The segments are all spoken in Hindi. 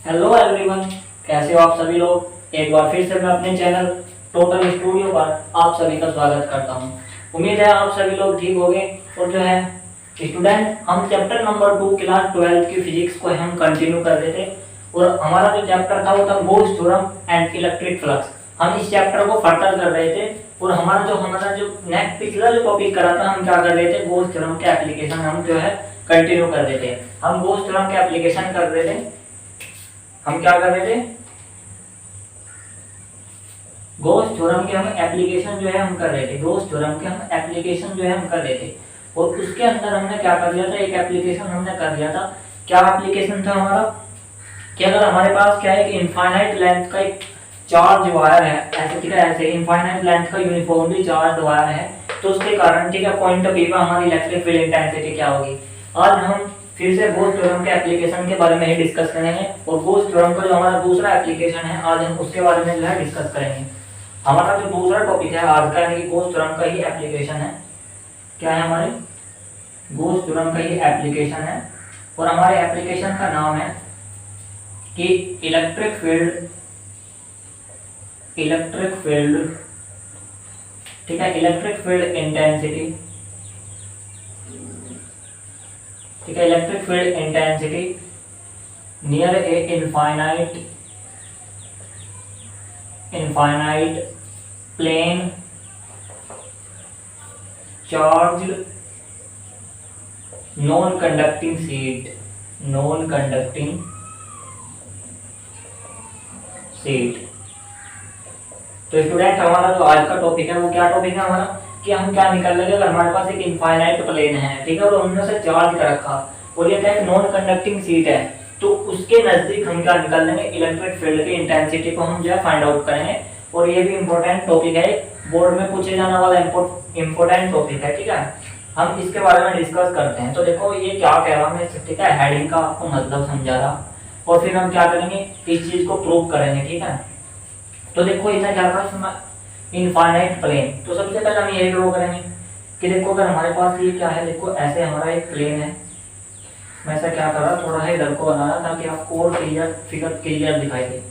हेलो एवरीवन, कैसे हो आप सभी लोग। एक बार फिर से मैं अपने चैनल टोटल स्टूडियो पर आप सभी का स्वागत करता हूं। उम्मीद है आप सभी लोग ठीक होंगे। और जो है स्टूडेंट, हम चैप्टर नंबर 2 क्लास 12 की फिजिक्स को हम कंटिन्यू कर रहे थे। और हमारा जो चैप्टर था वो था गोस थ्योरम एंड इलेक्ट्रिक फ्लक्स। हम इस चैप्टर को फर्दर कर रहे थे। और हमारा जो नेक्स्ट पिछला जो टॉपिक करा था, हम क्या कर रहे थे, गोस थ्योरम के एप्लीकेशन हम जो है कंटिन्यू कर रहे थे। हम गोस थ्योरम के एप्लीकेशन कर रहे थे। हम क्या कर रहे थे, गॉस थ्योरम के हम एप्लीकेशन जो है हम कर रहे थे। गॉस थ्योरम के हम एप्लीकेशन जो है हम कर रहे थे। और उसके अंदर हमने क्या कर लिया था, एक एप्लीकेशन हमने कर लिया था। क्या एप्लीकेशन था हमारा, कि अगर हमारे पास क्या है कि इनफाइनाइट लेंथ का एक चार्ज वायर है, ऐसे ठीक है, ऐसे इनफाइनाइट लेंथ का यूनिफॉर्मली चार्ज वायर है, तो उसके कारण ठीक है पॉइंट पी पर हमारी इलेक्ट्रिक फील्ड इंटेंसिटी क्या होगी। आज हम फिर से गॉस थ्योरम के एप्लीकेशन के बारे में ही डिस्कस करेंगे। और गॉस थ्योरम का जो हमारा दूसरा एप्लीकेशन है, आज हम उसके बारे में जो है डिस्कस करेंगे। हमारा जो दूसरा टॉपिक है आज का, यानी कि गॉस थ्योरम का ही एप्लीकेशन है। क्या है हमारे, गॉस थ्योरम का ही एप्लीकेशन है। और हमारे एप्लीकेशन का नाम है कि इलेक्ट्रिक फील्ड ठीक है, इलेक्ट्रिक फील्ड इंटेंसिटी, ठीक है, electric field intensity near a infinite plane charge non conducting sheet. तो स्टूडेंट, हमारा जो आज का टॉपिक है वो क्या टॉपिक है हमारा, कि हम क्या निकाल लेंगे अगर हमारे पास एक इनफाइनाइट प्लेन है, ठीक है, और उनमें से चार्ज का रखा और ये क्या है नॉन कंडक्टिंग सीट है, तो उसके नजदीक हम क्या निकाल लेंगे, इलेक्ट्रिक फील्ड की इंटेंसिटी को हम जो है फाइंड आउट करेंगे। और ये भी इंपॉर्टेंट टॉपिक है, बोर्ड में पूछे जाने वाला इंपॉर्टेंट टॉपिक है, ठीक है। हम इसके बारे में डिस्कस करते हैं। तो देखो ये क्या कह रहा हूँ, ठीक है, हेडिंग का आपको मतलब समझा रहा, और फिर हम क्या करेंगे, इस चीज को प्रूव करेंगे, ठीक है। तो देखो इतना क्या था, इनफाइनाइट प्लेन। तो सबसे पहले हम ये ड्रॉ करेंगे कि देखो अगर हमारे पास ये क्या है, देखो ऐसे हमारा एक प्लेन है। मैं ऐसा क्या कर रहा, थोड़ा सा इधर को बना रहा ताकि आपको और क्लियर फिगर क्लियर दिखाई दे,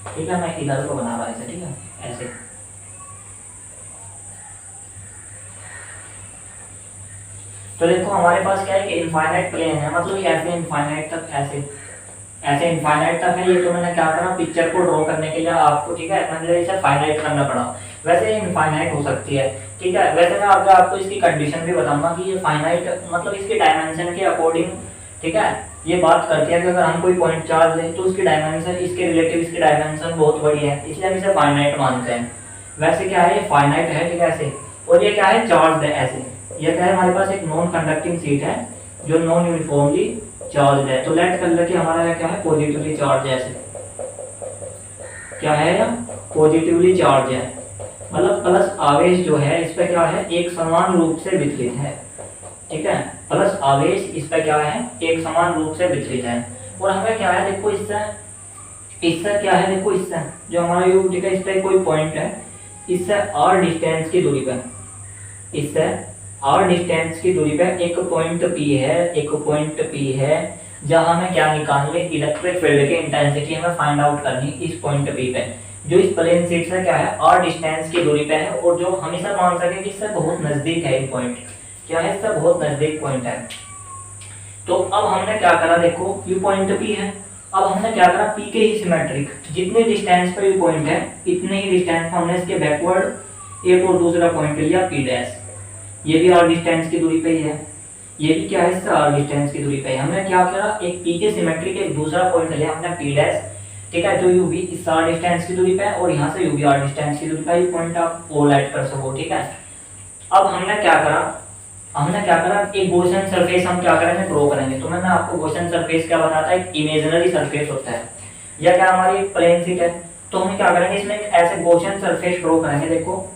ठीक है। मैं इधर को बना रहा ऐसे, ठीक है, ऐसे। तो देखो हमारे पास क्या है कि इनफाइनाइट प्लेन है, मतलब ये ऐसे इनफाइनाइट तक ऐसे इनफाइनाइट तक है। ये तो मैंने क्या करा, पिक्चर को ड्रॉ करने के लिए आपको, ठीक है, मतलब इसे फाइनाइट करना पड़ा। वैसे इनफाइनाइट हो सकती है, ठीक है। वैसे मैं आपको इसकी कंडीशन भी बताऊंगा कि ये फाइनाइट मतलब इसके डायमेंशन के अकॉर्डिंग, ठीक है, ये बात करती है कि अगर हम कोई पॉइंट चार्ज लें तो उसकी डायमेंशन इसके रिलेटिव इसकी डायमेंशन बहुत बड़ी है, इसलिए हम इसे फाइनाइट मानते हैं। वैसे क्या है, ये फाइनाइट है, ठीक है, ऐसे। और ये क्या है, चार्ज है, ऐसे। ये क्या है, हमारे पास एक नॉन कंडक्टिंग सीट है जो नॉन यूनिफॉर्मली चार्ज है। तो लेट कर ले कि हमारा क्या है, पॉजिटिवली चार्ज है, ऐसे। क्या है, पॉजिटिवली चार्ज है, मतलब प्लस आवेश जो है इस पे क्या है, एक समान रूप से वितरित है, ठीक है। प्लस आवेश इस पे क्या है, एक समान रूप से वितरित है। और हमें क्या है, देखो इससे क्या है, देखो इससे जो हमारा युग, ठीक है, इस पे कोई पॉइंट है, इससे r डिस्टेंस की दूरी पे, इससे r डिस्टेंस की दूरी पे एक पॉइंट P है, जहां हमें क्या निकालनी, इलेक्ट्रिक फील्ड की इंटेंसिटी हमें फाइंड आउट करनी इस पॉइंट P पे, जो इस प्लेन शीट से क्या है, r डिस्टेंस की दूरी पे है। और जो हमेशा मान सके कि इससे बहुत नजदीक है ये पॉइंट, क्या है, इससे बहुत नजदीक पॉइंट है। तो अब हमने क्या करा, देखो ये पॉइंट P है। अब हमने क्या करा, P के ही सिमेट्रिक जितने डिस्टेंस पे ये पॉइंट है, इतने ही डिस्टेंस पर हमने इसके बैकवर्ड एक और दूसरा पॉइंट लिया P डैश। ये भी r डिस्टेंस की दूरी पे ही है, ये भी क्या है, इससे r डिस्टेंस की दूरी पे है। हमने क्या करा, एक P के सिमेट्रिक एक दूसरा पॉइंट लिया हमने P डैश, ठीक है, जो u भी इस r डिस्टेंस की दूरी पे है, और यहाँ से u भी r डिस्टेंस की दूरी पे है। ये पॉइंट आप और ऐड कर सको, ठीक है। अब हमने क्या करा, एक गॉसियन सरफेस हम क्या करेंगे, ड्रॉ करेंगे। तो मैंने आपको गॉसियन सरफेस क्या बताता है, एक इमेजिनरी सरफेस होता है, या क्या हमारी एक प्लेन शीट है। तो हम क्या करेंगे, इसमें एक ऐसे गॉसियन सरफेस ड्रॉ करेंगे। देखो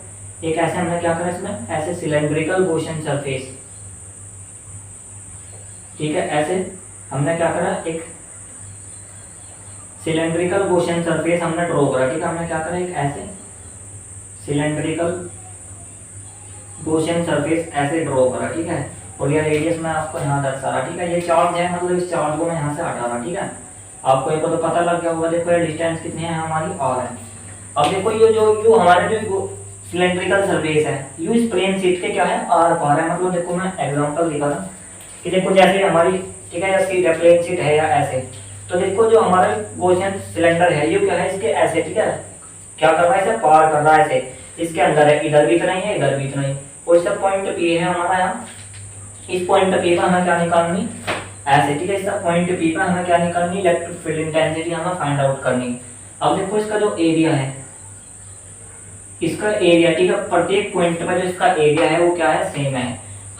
एक ऐसे हमने क्या करा, इसमें ऐसे सिलेंड्रिकल गॉसियन सरफेस, ठीक है, ऐसे हमने क्या करा, एक सिलेंड्रिकल गॉसियन सरफेस हमने ड्रॉ करा, ठीक है। हमने क्या करा, एक ऐसे सिलेंड्रिकल गॉसियन सरफेस ऐसे ड्रॉ करा, ठीक है। और ये रेडियस मैं आपको यहाँ दर्शा रहा, ठीक है। ये चार्ज है, मतलब इस चार्ज को मैं यहाँ से हटा रहा, ठीक है। आपको एक तो पता लग गया होगा। देखो ये डिस्टेंस कितनी है हमारी, r है। अब देखो ये जो यू हमारे जो सिलेंड्रिकल सरफेस है, यू इस प्लेन शीट के क्या है, r पार है। मतलब देखो मैं एग्जांपल दिखा रहा कि देखो जैसे हमारी, ठीक है, या शीट है, प्लेन शीट है या ऐसे, तो देखो जो हमारा गॉसियन सिलेंडर है, ये क्या है, इसके ऐसे, ठीक है, क्या कर रहा है, इसे पार कर रहा है ऐसे, इसके अंदर है, इधर भी इतना ही है, इधर भी इतना ही, और इसका पॉइंट P है हमारा यहाँ। इस पॉइंट P पर हमें क्या निकालनी, ऐसे, ठीक है, इसका पॉइंट P पर हमें क्या निकालनी, इलेक्ट्रिक फील्ड इंटेंसिटी हमें फाइंड आउट करनी। अब देखो इसका जो एरिया है, इसका एरिया, ठीक है, प्रत्येक पॉइंट पर जो इसका एरिया है वो क्या है, सेम है।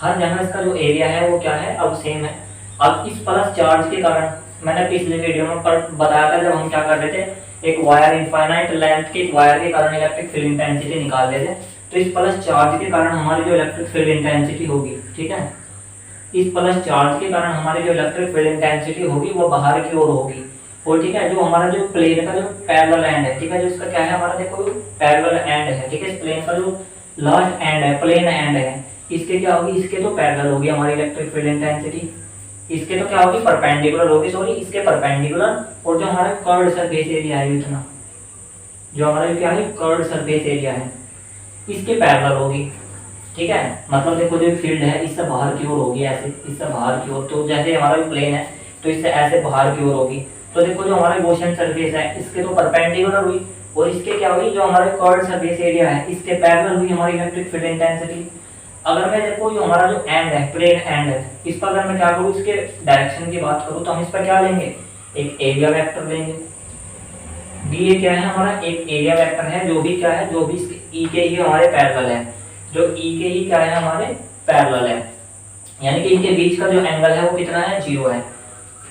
हर जगह इसका जो एरिया है वो क्या है, अब सेम है। अब इस प्लस चार्ज के कारण, मैंने पिछले वीडियो में बताया था जब हम क्या कर रहे थे, एक वायर, इनफाइनाइट लेंथ के वायर के कारण इलेक्ट्रिक फील्ड इंटेंसिटी निकाल रहे थे, तो इस प्लस चार्ज के कारण हमारी जो इलेक्ट्रिक फील्ड इंटेंसिटी होगी, ठीक है, इस प्लस चार्ज के कारण हमारी जो इलेक्ट्रिक फील्ड इंटेंसिटी होगी वो बाहर की ओर होगी। और ठीक है, जो हमारा जो प्लेन का जो पैरेलल एंड है, ठीक है, जो इसका क्या है हमारा, देखो पैरेलल एंड है, ठीक है, इस प्लेन का जो लास्ट एंड है, प्लेन एंड है, इसके क्या होगी, इसके तो पैरेलल होगी हमारी इलेक्ट्रिक फील्ड इंटेंसिटी, इसके तो क्या होगी, परपेंडिकुलर होगी, सॉरी, इसके परपेंडिकुलर। और जो हमारा कर्व्ड सरफेस एरिया है इतना, जो हमारा क्या है, कर्व्ड सरफेस एरिया है, इसके पैरेलल होगी, ठीक है। मतलब देखो जो फील्ड है इससे बाहर की ओर होगी, ऐसे, इससे बाहर की ओर, तो जैसे हमारा प्लेन है तो इससे ऐसे बाहर की ओर होगी। तो देखो जो हमारा गॉसियन सरफेस है, इसके तो परपेंडिकुलर हुई, और इसके क्या हुई, जो हमारे कर्व्ड सरफेस एरिया है, इसके पैरेलल हुई हमारी इलेक्ट्रिक फील्ड इंटेंसिटी। अगर मैं देखो जो हमारा जो एंड है, प्लेन एंड है, इस पर अगर मैं क्या करूँ, इसके डायरेक्शन की बात करूँ, तो हम इस पर क्या लेंगे, एक एरिया वेक्टर लेंगे। डी ए क्या है हमारा, एक एरिया वेक्टर है, जो भी क्या है, जो भी इसके ई के ही हमारे पैरेलल है, जो ई के ही क्या है हमारे पैरेलल है, यानी कि इनके बीच का जो एंगल है वो कितना है, 0 है।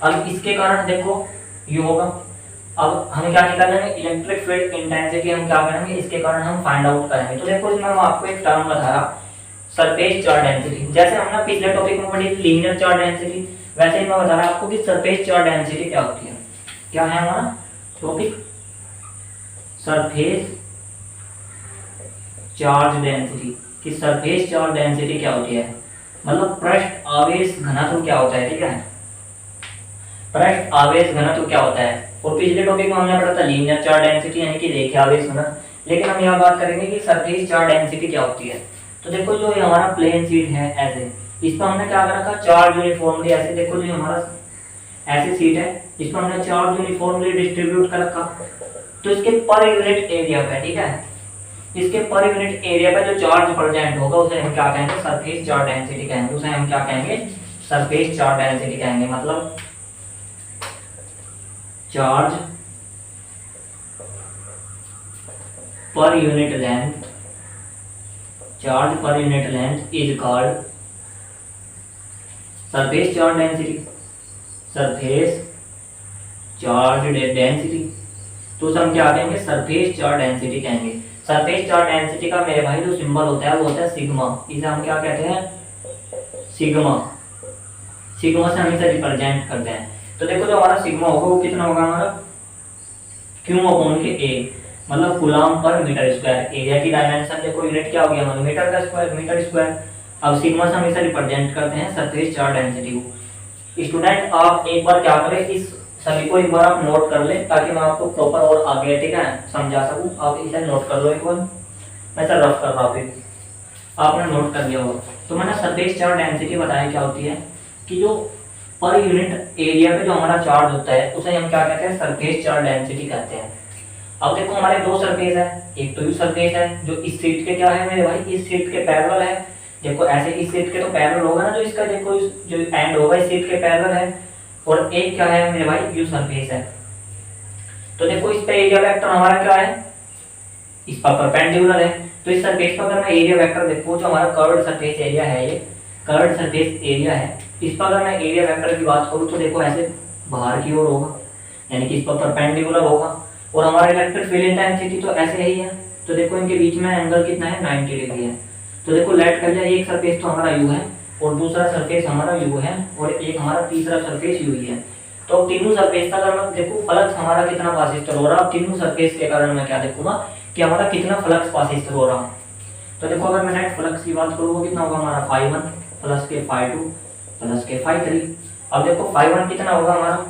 अब इसके कारण देखो यू होगा। अब हमें क्या निकालना है, इलेक्ट्रिक फील्ड इंटेंसिटी हम क्या करेंगे, इसके कारण हम फाइंड आउट करेंगे। तो देखो इसमें मैं आपको एक टर्म बता रहा, सरफेस चार्ज डेंसिटी। जैसे हमने पिछले टॉपिक में पढ़ी लीनियर चार्ज डेंसिटी, वैसे ही मैं बता रहा आपको कि सरफेस चार्ज डेंसिटी क्या होती है। क्या है हमारा टॉपिक, सरफेस चार्ज डेंसिटी, कि सरफेस चार्ज डेंसिटी क्या होती है, मतलब पृष्ठ आवेश घनत्व क्या होता है, ठीक है, पृष्ठ आवेश घनत्व क्या होता है। और पिछले टॉपिक में हमने पढ़ा था लीनियर चार्ज डेंसिटी यानी कि रेखीय आवेश घनत्व, लेकिन हम यहाँ बात करेंगे कि सरफेस चार्ज डेंसिटी क्या होती है। तो देखो जो हमारा प्लेन शीट है ऐसे, इस पर हमने क्या कर रखा, चार्ज यूनिफॉर्मली, ऐसे देखो जो हमारा ऐसे शीट है, इस पर हमने चार्ज यूनिफॉर्मली डिस्ट्रीब्यूट कर रखा, तो इसके पर यूनिट एरिया पे, ठीक है, इसके पर यूनिट एरिया पे जो चार्ज प्रेजेंट होगा उसे हम क्या कहेंगे, सरफेस चार्ज डेंसिटी कहेंगे। उसे हम क्या कहेंगे, सरफेस चार्ज डेंसिटी कहेंगे। मतलब charge per unit length, charge per unit length is called surface charge density, surface charge density. तो उसे हम क्या कहेंगे, सरफेस चार्ज डेंसिटी कहेंगे। सरफेस चार्ज डेंसिटी का मेरे भाई जो सिंबल होता है वो होता है सिग्मा। इसे हम क्या कहते हैं, सिग्मा। सिग्मा से हम इसे रिप्रेजेंट करते हैं। तो देखो जो हमारा सिग्मा होगा वो कितना होगा हमारा, क्यू अपॉन के ए, मतलब coulomb per metre square. Area की डायमेंशन देखो यूनिट क्या हो गया हमारा, मीटर का स्क्वायर, मीटर स्क्वायर। अब सिग्मा से हम इसे रिप्रेजेंट करते हैं सरफेस चार्ज डेंसिटी को। स्टूडेंट आप एक बार क्या करें, इस सभी को एक बार आप नोट कर ले, ताकि मैं आपको प्रॉपर और आगे, ठीक है, समझा सकूं। आप इसे नोट कर लो एक बार, मैं सर रफ कर रहा हूँ, फिर आपने नोट कर लिया होगा। तो मैंने सरफेस चार्ज डेंसिटी बताया क्या होती है, कि जो पर यूनिट एरिया पे जो हमारा चार्ज होता है उसे हम क्या कहते हैं, सरफेस चार्ज डेंसिटी कहते हैं। अब देखो हमारे दो सरफेस है, एक तो यू सरफेस है जो इस शीट के क्या है मेरे भाई, इस शीट के पैरेलल है। देखो ऐसे इस शीट के तो पैरेलल होगा ना, जो इसका देखो जो एंड होगा इस शीट के पैरेलल है, और एक क्या है मेरे भाई, यू सरफेस है। तो देखो इस पे एरिया वेक्टर हमारा क्या है, इस पर परपेंडिकुलर है। तो इस सरफेस पर अगर मैं एरिया वेक्टर देखूं, जो हमारा कर्व्ड सरफेस एरिया है, ये कर्व्ड सरफेस एरिया है, इस पर अगर मैं एरिया वेक्टर की बात करूं तो देखो ऐसे बाहर की ओर होगा, यानी कि इस पर परपेंडिकुलर होगा। और हमारा इलेक्ट्रिक फील्ड इंटेंसिटी तो ऐसे ही है। तो देखो इनके बीच में एंगल कितना है, 90 डिग्री है। तो देखो लेट कर जाए, एक सरफेस तो हमारा यू है, और दूसरा सरफेस हमारा यू है, और एक हमारा तीसरा सरफेस यू ही है। तो तीनों सरफेस का अगर मैं देखूं फ्लक्स हमारा कितना पासिस्टर हो रहा है, तीनों सरफेस के कारण मैं क्या देखूंगा कि हमारा कितना फ्लक्स पासिस्टर हो रहा है। तो देखो अगर मैं नेट फ्लक्स की बात करूँ वो कितना होगा हमारा, φ1 प्लस के φ2 प्लस के φ3। अब देखो φ1 कितना होगा हमारा,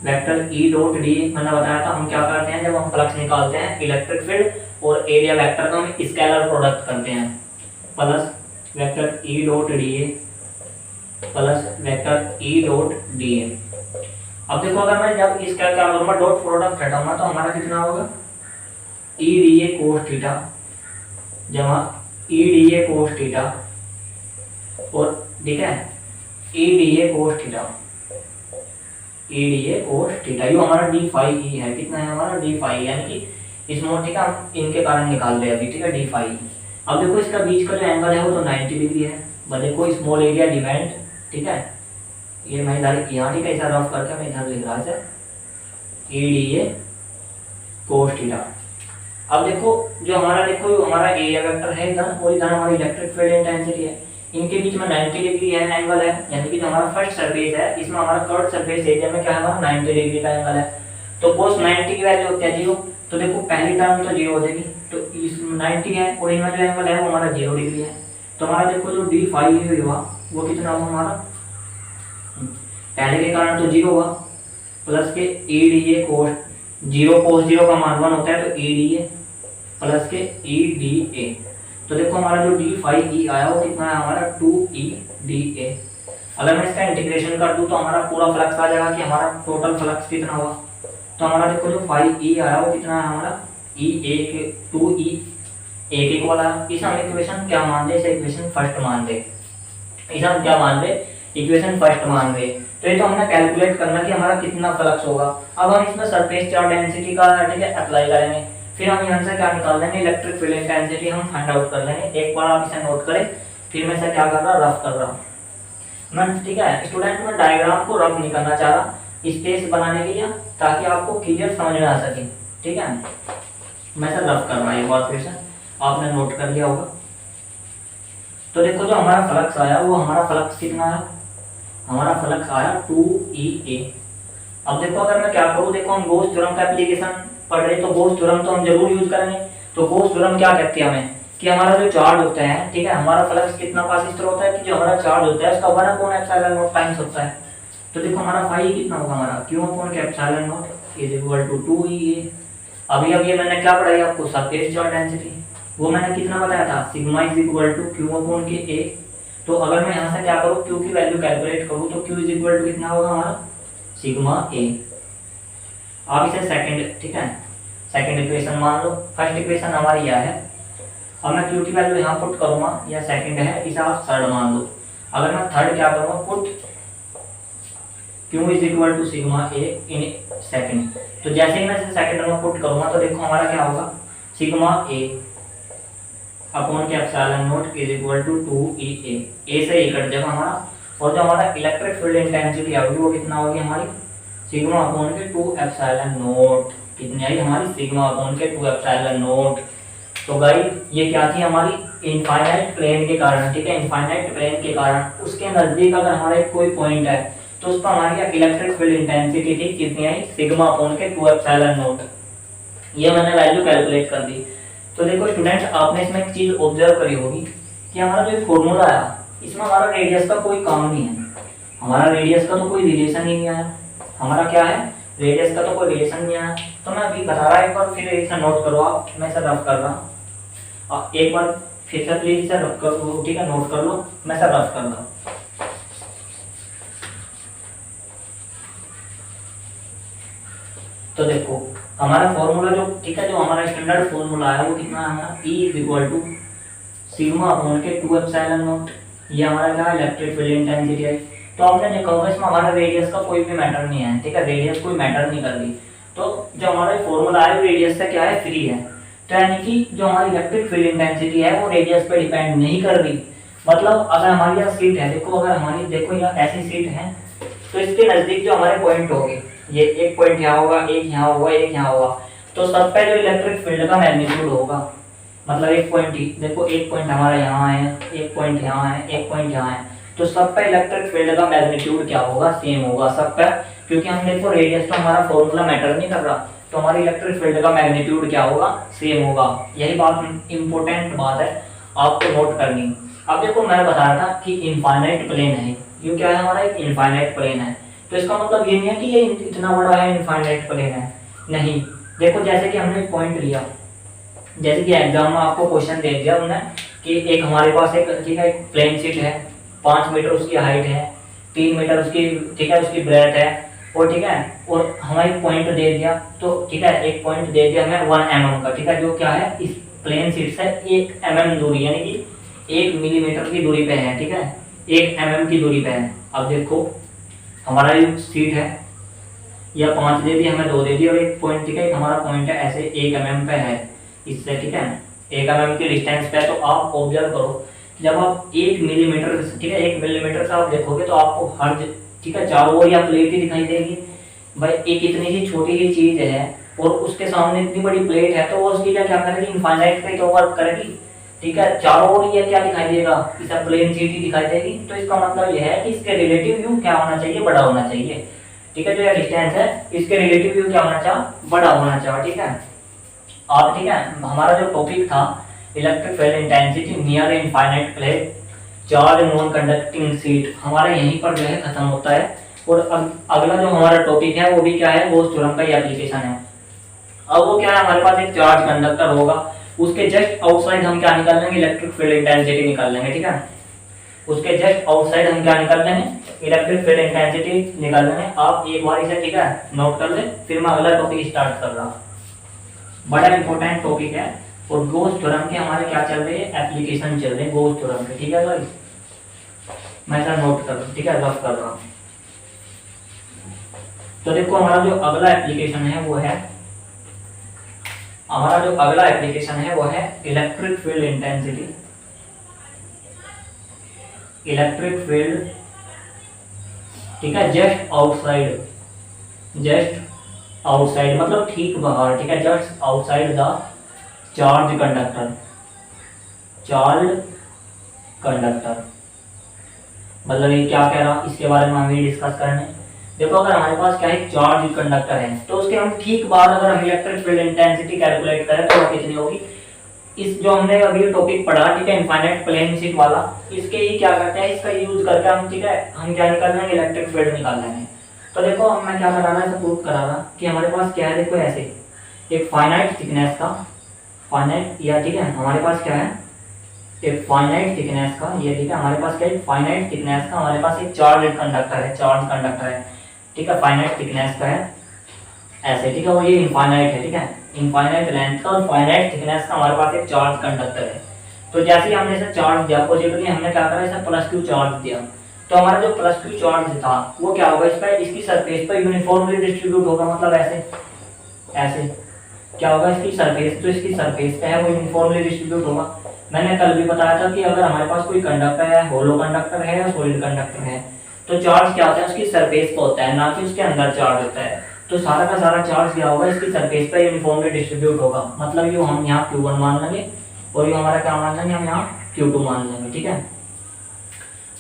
वेक्टर ई डॉट डी मैंने बताया था हम क्या करते हैं जब हम फ्लक्स निकालते हैं इलेक्ट्रिक फील्ड और एरिया वेक्टर का हम स्केलर प्रोडक्ट करते हैं, plus vector E dot D A plus vector E dot D A. अब देखो अगर मैं जब इसका क्या करूंगा डॉट प्रोडक्ट हटाऊंगा तो हमारा कितना होगा E D A cos theta जमा E D A cos theta और ठीक है E D A cos theta, E D A cos theta ये हमारा डी फाई ई है, कितना है हमारा डी फाई, यानी कि स्मॉल थीटा हम इनके कारण निकाल रहे हैं अभी, ठीक है डी फाई। अब देखो इसका बीच का जो एंगल है वो तो 90 डिग्री है, बस देखो स्मॉल एरिया डिवाइड, ठीक है ये मैं इधर यहाँ ठीक है ऐसा रफ करके मैं इधर लिख रहा है E D A cos theta. अब देखो जो हमारा देखो हमारा एरिया वेक्टर है इधर और इधर हमारी इलेक्ट्रिक फील्ड इंटेंसिटी है, इनके बीच में 90 डिग्री है एंगल है, यानी कि जो हमारा फर्स्ट सरफेस है इसमें हमारा कर्व सरफेस एरिया में क्या है हमारा 90 डिग्री का एंगल है, तो cos 90 की वैल्यू होती है 0, तो देखो पहली टर्म तो 0 हो जाएगी, तो इस 90 है और इनमें जो एंगल है वो हमारा 0 डिग्री है, तो हमारा देखो जो डी फाई हुआ वो कितना हुआ हमारा, पहले के कारण तो 0 हुआ प्लस के ई डी ए कोस 0 कोस 0 का मान 1 होता है तो ई डी ए प्लस के ई डी ए, तो देखो हमारा जो डी फाई ई आया वो कितना है हमारा 2 ई डी ए। अगर मैं इसका इंटीग्रेशन कर दूं तो हमारा पूरा फ्लक्स आ जाएगा कि हमारा टोटल फ्लक्स कितना हुआ, तो हमारा देखो जो फाई ई आया वो कितना है हमारा ई ए के 2 ई ए के इक्वल है। इसे हम इक्वेशन क्या मान दे, इसे इक्वेशन फर्स्ट मान दे, इसे हम क्या मान दे इक्वेशन फर्स्ट मान दे। तो ये तो हमने कैलकुलेट करना कि हमारा कितना फ्लक्स होगा। अब हम इसमें सरफेस चार्ज डेंसिटी का ठीक है अप्लाई करेंगे, फिर हम यहाँ से क्या निकाल देंगे इलेक्ट्रिक फील्ड इंटेंसिटी हम फाइंड आउट कर लेंगे। एक बार आप इसे नोट करें, फिर मैं इसे क्या कर रहा रफ कर रहा हूँ मैं, ठीक है स्टूडेंट में डायग्राम को रफ नहीं करना चाह रहा स्पेस बनाने के लिए ताकि आपको क्लियर समझ में आ सके, ठीक है मैं इसे रफ कर रहा हूँ एक बार फिर से आपने नोट कर लिया होगा। तो देखो जो हमारा फ्लक्स आया वो हमारा फ्लक्स कितना है, हमारा फ्लक्स आया 2EA। अब देखो अगर मैं क्या करूँ, देखो हम गॉस थ्योरम का एप्लीकेशन पढ़ रहे तो गॉस थ्योरम तो हम जरूर यूज करेंगे। तो गॉस थ्योरम क्या कहती है हमें कि हमारा जो चार्ज होता है, ठीक है हमारा फ्लक्स कितना पास इस तरह होता है कि जो हमारा चार्ज होता है उसका 1/ε0 टाइम्स होता है। तो देखो हमारा फाई कितना होगा हमारा Q/ε0 is equal to 2EA। अभी अब ये मैंने क्या पढ़ाई आपको सरफेस चार्ज डेंसिटी, वो मैंने कितना बताया था sigma is equal to Q/A। तो अगर मैं यहाँ से क्या करूँ Q की वैल्यू कैलकुलेट करूँ तो Q इज इक्वल टू कितना होगा हमारा सिग्मा A। आप इसे सेकंड, ठीक है सेकंड इक्वेशन मान लो, फर्स्ट इक्वेशन हमारी यह है। अब मैं Q की वैल्यू यहाँ पुट करूँगा, यह सेकंड है इसे आप थर्ड मान लो। अगर मैं थर्ड क्या करूँगा put Q is equal to sigma A in second, तो जैसे ही मैं इसे सेकंड में पुट करूँगा तो देखो हमारा क्या होगा सिग्मा A अपॉन के ε0 इज इक्वल टू 2EA। ए से ही कट जाएगा हमारा, और जो हमारा इलेक्ट्रिक फील्ड इंटेंसिटी होगी वो कितना होगी हमारी सिग्मा अपॉन के 2ε0, कितनी आई हमारी सिग्मा अपॉन के 2ε0। तो गाइस ये क्या थी हमारी इनफाइनाइट प्लेन के कारण, ठीक है इनफाइनाइट प्लेन के कारण उसके नजदीक अगर हमारा एक कोई पॉइंट है तो उस पर हमारी इलेक्ट्रिक फील्ड इंटेंसिटी थी कितनी आई सिग्मा अपॉन के 2ε0। ये मैंने वैल्यू कैलकुलेट कर दी। तो देखो स्टूडेंट्स आपने इसमें एक चीज ऑब्जर्व करी होगी कि हमारा जो फॉर्मूला आया इसमें हमारा रेडियस का कोई काम नहीं है, हमारा रेडियस का तो कोई रिलेशन ही नहीं आया, हमारा क्या है रेडियस का तो कोई रिलेशन नहीं आया। तो मैं अभी बता रहा एक बार फिर इसे नोट करो आप, मैं इसे रफ कर रहा हूँ एक बार फिर से प्लीज इसे रफ कर लो, ठीक है नोट कर लो, मैं इसे रफ कर रहा हूँ। तो देखो हमारा फॉर्मूला जो, ठीक है जो हमारा स्टैंडर्ड फॉर्मूला है वो कितना है हमारा E is equal to sigma upon के 2ε0। ये हमारा क्या इलेक्ट्रिक फील्ड इंटेंसिटी है। तो आपने देखा होगा इसमें हमारा रेडियस का कोई भी मैटर नहीं है, ठीक है रेडियस कोई मैटर नहीं कर रही। तो जो हमारा फॉर्मूला है रेडियस से क्या है फ्री है, तो यानी कि जो हमारी इलेक्ट्रिक फील्ड इंटेंसिटी है वो रेडियस पे डिपेंड नहीं कर रही। मतलब अगर हमारी यहाँ सीट है, देखो अगर हमारी देखो यहाँ ऐसी सीट है तो इसके नजदीक जो हमारे पॉइंट होंगे, ये एक पॉइंट यहाँ होगा, एक यहाँ होगा, एक यहाँ होगा, तो सब पे जो इलेक्ट्रिक फील्ड का मैग्नीट्यूड होगा, मतलब एक पॉइंट ही देखो एक पॉइंट हमारा यहाँ है, एक पॉइंट यहाँ है, एक पॉइंट यहाँ है, तो सब पे इलेक्ट्रिक फील्ड का मैग्नीट्यूड क्या होगा सेम होगा सब पे, क्योंकि हम देखो रेडियस तो हमारा फॉर्मूला मैटर नहीं कर रहा, तो हमारी इलेक्ट्रिक फील्ड का मैग्नीट्यूड क्या होगा सेम होगा। यही बात इंपॉर्टेंट बात है आपको नोट करनी। अब देखो मैं बता रहा था कि इनफाइनाइट प्लेन है, ये क्या है हमारा एक इनफाइनाइट प्लेन है, तो इसका मतलब ये नहीं है कि ये इतना बड़ा है, इनफाइनाइट प्लेन है, नहीं। देखो जैसे कि हमने एक पॉइंट लिया, जैसे कि एग्जाम में आपको क्वेश्चन दे दिया उन्होंने कि एक हमारे पास एक ठीक है एक प्लेन शीट है, 5 मीटर उसकी हाइट है, 3 मीटर उसकी ठीक है उसकी ब्रेथ है, और ठीक है और हमें एक पॉइंट दे दिया, तो ठीक है एक पॉइंट दे दिया हमें 1 mm का, ठीक है जो क्या है इस प्लेन शीट से 1 mm दूरी यानी कि 1 मिलीमीटर की दूरी पे है, ठीक है 1 mm की दूरी पे है। अब देखो हमारा ये शीट है, या 5 दे दी हमें, 2 दे दी और एक पॉइंट, ठीक है हमारा पॉइंट है ऐसे 1 mm पे है इससे, ठीक है 1 mm की डिस्टेंस पे है। तो आप ऑब्जर्व करो जब आप 1 मिलीमीटर ठीक है 1 मिलीमीटर से आप देखोगे तो आपको हर ठीक है चारों ओर या प्लेट ही दिखाई देगी। भाई एक इतनी सी छोटी सी चीज है और उसके सामने इतनी बड़ी प्लेट है, तो वो उसकी क्या क्या करेगी, इनफाइनाइट पे तो वर्क करेगी, ठीक है चारों ओर ये क्या दिखाई देगा, इसे प्लेन शीट ही दिखाई देगी। तो इसका मतलब यह है कि इसके रिलेटिव व्यू क्या होना चाहिए, बड़ा होना चाहिए, ठीक है जो ये डिस्टेंस है इसके रिलेटिव व्यू क्या होना चाहिए, बड़ा होना चाहिए, ठीक है। और ठीक है हमारा जो टॉपिक था electric field intensity near infinite plate charge non conducting sheet, हमारा यहीं पर जो है खत्म होता है। और अगला जो हमारा टॉपिक है वो भी क्या है, वो थ्योरम का ही एप्लीकेशन है। अब वो क्या है, हमारे पास एक चार्ज कंडक्टर होगा, उसके जस्ट आउटसाइड हम क्या निकाल लेंगे, इलेक्ट्रिक फील्ड इंटेंसिटी निकाल लेंगे, ठीक है उसके जस्ट आउटसाइड हम क्या निकाल लेंगे, इलेक्ट्रिक फील्ड इंटेंसिटी निकाल लेंगे। आप एक बार इसे ठीक है नोट कर ले, फिर मैं अगला टॉपिक स्टार्ट कर रहा हूँ। बड़ा इंपॉर्टेंट टॉपिक है और गोस थ्योरम के हमारे क्या चल रही है, एप्लीकेशन चल रहे हैं गोस थ्योरम के, ठीक है गाइस मैं इसे नोट कर रहा हूँ, ठीक है रफ कर रहा हूँ। तो देखो हमारा जो अगला एप्लीकेशन है वो है, हमारा जो अगला एप्लीकेशन है वो है electric field intensity, electric field ठीक है जस्ट आउटसाइड, जस्ट आउटसाइड मतलब ठीक बाहर, ठीक है just outside the charge conductor, charge conductor मतलब ये क्या कह रहा, इसके बारे में हम ये डिस्कस करेंगे। देखो अगर हमारे पास क्या है चार्ज कंडक्टर है, तो उसके हम ठीक बाद अगर हम इलेक्ट्रिक फील्ड इंटेंसिटी कैलकुलेट करें तो वो कितनी होगी, इस जो हमने अभी टॉपिक पढ़ा ठीक है इनफाइनाइट प्लेन शीट वाला, इसके ही क्या करते हैं इसका यूज करके हम ठीक है हम क्या निकाल लेंगे, इलेक्ट्रिक फील्ड निकाल लेंगे। तो देखो अब मैं क्या करा रहा है, प्रूव करा रहा कि हमारे पास क्या है, देखो ऐसे एक फाइनाइट थिकनेस का, फाइनाइट या ठीक है हमारे पास क्या है एक फाइनाइट थिकनेस का, ये ठीक है हमारे पास क्या है फाइनाइट थिकनेस का, हमारे पास एक चार्ज कंडक्टर है, चार्ज कंडक्टर है ठीक है फाइनाइट थिकनेस का है ऐसे, ठीक है और ये इनफाइनाइट है, ठीक है इनफाइनाइट लेंथ का और फाइनाइट थिकनेस का हमारे पास एक चार्ज कंडक्टर है। तो जैसे ही हमने इसे चार्ज दिया पॉजिटिवली, हमने क्या करा इसे प्लस क्यू चार्ज दिया, तो हमारा जो प्लस क्यू चार्ज था वो क्या होगा, इस पर इसकी सरफेस पर यूनिफॉर्मली डिस्ट्रीब्यूट होगा, मतलब ऐसे ऐसे क्या होगा इसकी सरफेस, तो इसकी सरफेस पे है वो यूनिफॉर्मली डिस्ट्रीब्यूट होगा। मैंने कल भी बताया था कि अगर हमारे पास कोई कंडक्टर है, होलो कंडक्टर है या सॉलिड कंडक्टर है, तो चार्ज क्या होता है उसकी सरफेस पे होता है, ना कि उसके अंदर चार्ज होता है। तो सारा का सारा चार्ज क्या होगा इसकी सरफेस पे यूनिफॉर्मली डिस्ट्रीब्यूट होगा, मतलब ये हम यहाँ Q1 मान लेंगे और ये हमारा क्या मान लेंगे, हम यहाँ Q2 मान लेंगे, ठीक है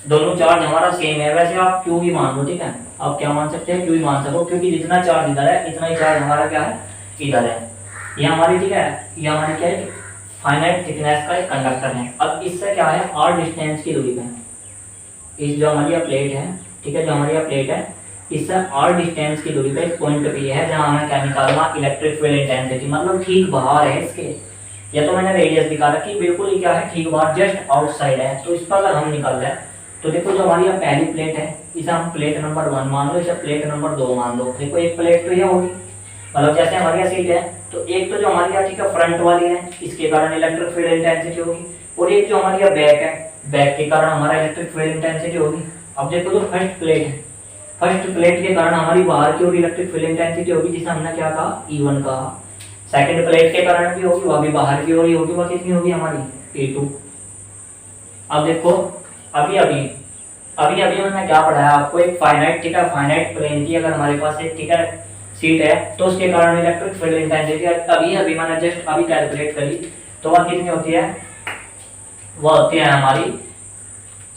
दोनों चार्ज हमारा सेम है। वैसे आप Q भी मान लो, ठीक है आप क्या मान सकते हैं, Q ही मान सको, क्योंकि जितना चार्ज इधर है इतना ही चार्ज हमारा क्या है इधर है। ये हमारी ठीक है ये हमारी क्या है फाइनाइट थिकनेस का एक कंडक्टर है। अब इससे क्या है r डिस्टेंस की दूरी पे, इस जो हमारी प्लेट है ठीक है जो हमारी प्लेट है इससे r डिस्टेंस की दूरी पे एक पॉइंट पे है जहां हमें क्या निकालना, इलेक्ट्रिक फील्ड इंटेंसिटी, मतलब ठीक बाहर है इसके, या तो मैंने रेडियस दिखा रखी बिल्कुल ही क्या है ठीक बाहर जस्ट आउटसाइड है। तो इस पर अगर हम निकाल रहे हैं तो देखो जो हमारी पहली प्लेट है इसे हम प्लेट नंबर 1 मान लो, इसे प्लेट नंबर 2 मान लो। देखो एक प्लेट तो ये होगी, मतलब जैसे हमारी सीट है तो एक तो जो हमारी ठीक है फ्रंट वाली है इसके कारण इलेक्ट्रिक फील्ड इंटेंसिटी होगी, और एक जो हमारी बैक है बैक के कारण हमारा इलेक्ट्रिक फील्ड इंटेंसिटी होगी। अब देखो जो फर्स्ट प्लेट है, फर्स्ट प्लेट के कारण हमारी बाहर की ओर इलेक्ट्रिक फील्ड इंटेंसिटी होगी जिसे हमने क्या कहा E1 कहा। सेकंड प्लेट के कारण भी होगी, वह भी बाहर की ओर ही होगी, वह कितनी होगी हमारी E2। अब देखो अभी अभी अभी अभी मैंने क्या पढ़ाया आपको, एक फाइनाइट ठीक है फाइनाइट प्लेन की अगर हमारे पास एक ठीक है सीट है तो उसके कारण इलेक्ट्रिक फील्ड इंटेंसिटी अभी अभी मैंने जस्ट अभी कैलकुलेट करी, तो वह कितनी होती है, वह होती है हमारी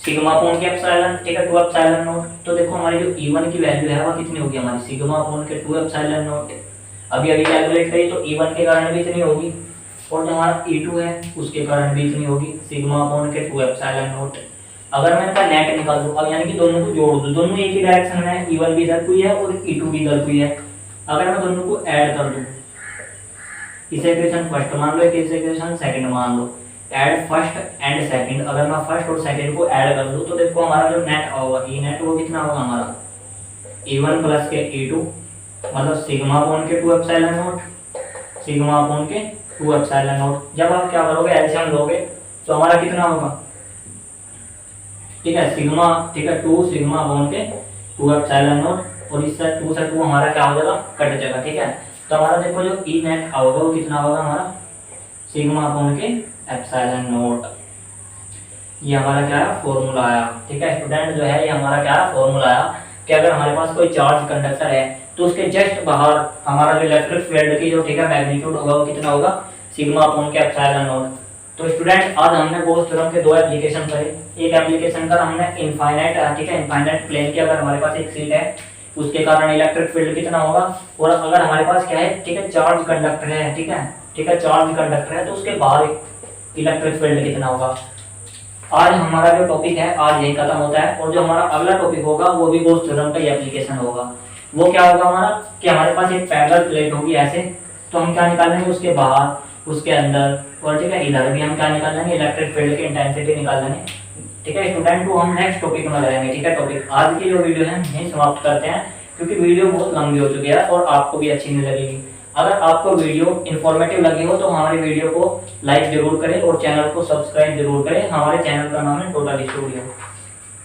सिग्मा अपॉन के एप्सिलॉन ठीक है 2 एप्सिलॉन नॉट। तो देखो हमारी जो E1 की वैल्यू है वह कितनी होगी हमारी सिग्मा अपॉन के 2 एप्सिलॉन नॉट, अभी अभी कैलकुलेट करी तो E1 के कारण भी इतनी होगी, और जो हमारा E2 है उसके कारण भी इतनी होगी सिग्मा अपॉन के 2 एप्सिलॉन नॉट। अगर मैं इनका नेट निकाल दूं, अब यानी कि दोनों को जोड़ दूं, दोनों एक ही डायरेक्शन में है, E1 भी इधर कोई है और E2 भी इधर कोई है। अगर मैं दोनों को ऐड कर दूं, इसे इक्वेशन फर्स्ट मान लो, इसे इक्वेशन सेकंड मान लो, ऐड फर्स्ट एंड सेकंड, अगर मैं फर्स्ट और सेकंड को ऐड कर दूं तो देखो हमारा जो नेट होगा ई नेट वो कितना होगा हमारा E1 प्लस के E2 मतलब सिग्मा अपॉन के 2 एप्सिलॉन नॉट, सिग्मा अपॉन के 2 एप्सिलॉन नॉट। जब आप क्या करोगे एलसीएम लोगे तो हमारा कितना होगा, ठीक है सिग्मा, ठीक है 2 सिग्मा अपॉन के 2 एप्सिलॉन नॉट और इससे 2 से 2 हमारा क्या हो जाएगा कट जाएगा, ठीक है। तो हमारा देखो जो ई नेट होगा वो कितना होगा हमारा सिग्मा अपॉन के एप्सिलॉन नॉट। ये हमारा क्या है फॉर्मूला आया, ठीक है स्टूडेंट जो है ये हमारा क्या है फॉर्मूला आया कि अगर हमारे पास कोई चार्ज कंडक्टर है तो उसके जस्ट बाहर हमारा जो इलेक्ट्रिक फील्ड की जो ठीक है मैग्नीट्यूड होगा वो कितना होगा सिग्मा अपॉन के एप्सिलॉन नॉट। तो स्टूडेंट आज हमने गॉस थ्योरम के दो एप्लीकेशन करे। एक एप्लीकेशन का हमने इनफाइनाइट, ठीक है इनफाइनाइट प्लेन की अगर हमारे पास एक सीट है उसके कारण इलेक्ट्रिक फील्ड कितना होगा, और अगर हमारे पास क्या है ठीक है चार्ज कंडक्टर है, ठीक है चार्ज कंडक्टर है तो उसके बाहर इलेक्ट्रिक फील्ड कितना होगा। आज हमारा जो टॉपिक है आज यही खत्म होता है, और जो हमारा अगला टॉपिक होगा वो भी गॉस थ्योरम का ही एप्लीकेशन होगा। वो क्या होगा हमारा कि हमारे पास एक पैरेलल प्लेट होगी ऐसे, तो हम क्या निकालेंगे उसके बाहर उसके अंदर, और ठीक है इधर भी हम क्या निकाल लेंगे इलेक्ट्रिक फील्ड की इंटेंसिटी निकाल लेंगे, ठीक है स्टूडेंट। को हम नेक्स्ट टॉपिक में लगाएंगे, ठीक है टॉपिक आज की जो वीडियो है यही समाप्त करते हैं क्योंकि वीडियो बहुत लंबी हो चुकी है और आपको भी अच्छी नहीं लगेगी। अगर आपको वीडियो इन्फॉर्मेटिव लगी हो तो हमारी वीडियो को लाइक जरूर करें और चैनल को सब्सक्राइब जरूर करें। हमारे चैनल का नाम है total studio.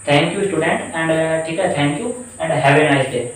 Thank you student and ठीक है thank you and have a nice day.